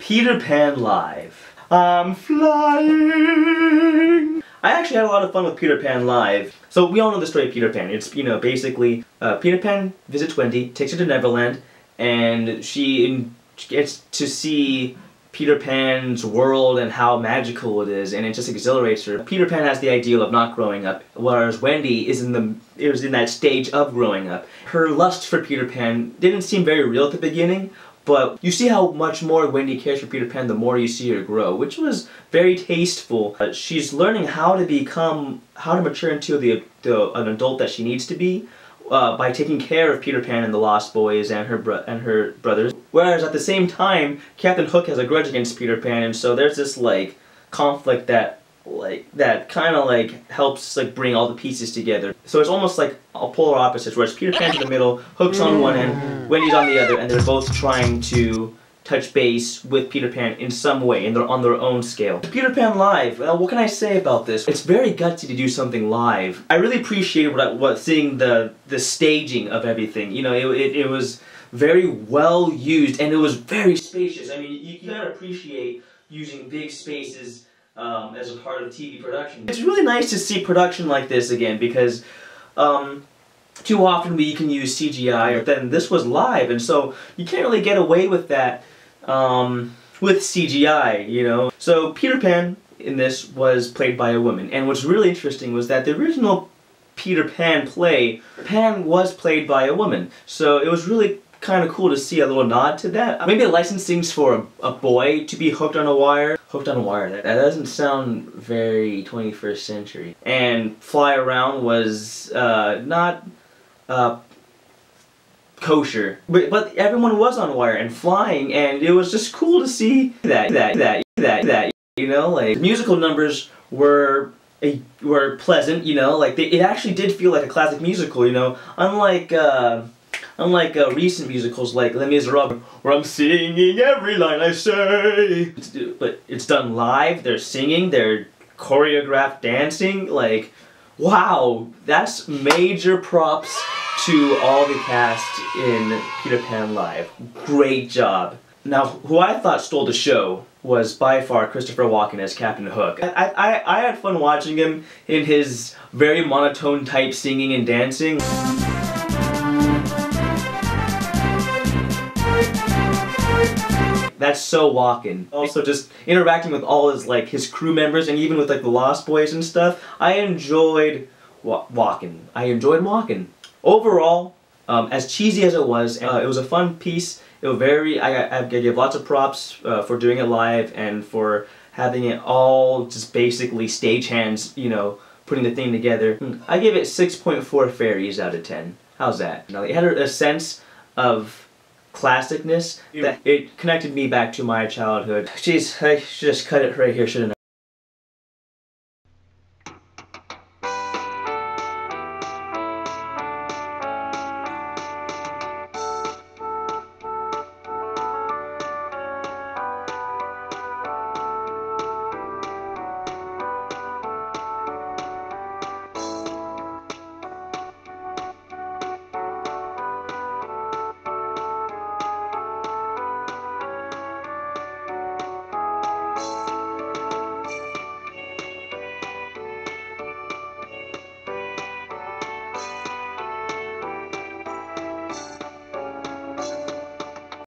Peter Pan Live. I'm flying. I actually had a lot of fun with Peter Pan Live. So we all know the story of Peter Pan. It's, you know, basically Peter Pan visits Wendy, takes her to Neverland, and she gets to see Peter Pan's world and how magical it is, and it just exhilarates her. Peter Pan has the ideal of not growing up, whereas Wendy is in that stage of growing up. Her lust for Peter Pan didn't seem very real at the beginning, but you see how much more Wendy cares for Peter Pan the more you see her grow, which was very tasteful. She's learning how to mature into an adult that she needs to be, by taking care of Peter Pan and the Lost Boys and her brothers. Whereas at the same time, Captain Hook has a grudge against Peter Pan, and so there's this like conflict that kind of like helps like bring all the pieces together. So it's almost like polar opposites, whereas Peter Pan's in the middle, Hook's on one end, Wendy's on the other, and they're both trying to touch base with Peter Pan in some way, and they're on their own scale. Peter Pan Live, what can I say about this? It's very gutsy to do something live. I really appreciated seeing the staging of everything. You know, it was very well used, and it was very spacious. I mean, you gotta appreciate using big spaces as a part of TV production. It's really nice to see production like this again, because too often we can use CGI, but then this was live, and so you can't really get away with that with CGI, you know. So Peter Pan in this was played by a woman, and what's really interesting was that the original Peter Pan play, Pan was played by a woman, so it was really kind of cool to see a little nod to that. Maybe the licensing's for a boy to be hooked on a wire. Hooked on a wire, that doesn't sound very 21st century. And fly around was not kosher, but everyone was on wire and flying, and it was just cool to see that, you know, like the musical numbers were pleasant, you know, like it actually did feel like a classic musical, you know, unlike recent musicals like Les Miserables, where I'm singing every line I say. But it's done live, they're singing, they're choreographed dancing, like, wow, that's major props to all the cast in Peter Pan Live. Great job. Now, who I thought stole the show was by far Christopher Walken as Captain Hook. I had fun watching him in his very monotone type singing and dancing. That's so Walken. Also just interacting with all his crew members, and even with like the Lost Boys and stuff. I enjoyed Walken. Overall, as cheesy as it was a fun piece. It was I give lots of props for doing it live and for having it all just basically stagehands, you know, putting the thing together. I give it 6.4 fairies out of 10. How's that? Now, it had a sense of classicness that it connected me back to my childhood. Jeez, I should just cut it right here, shouldn't I?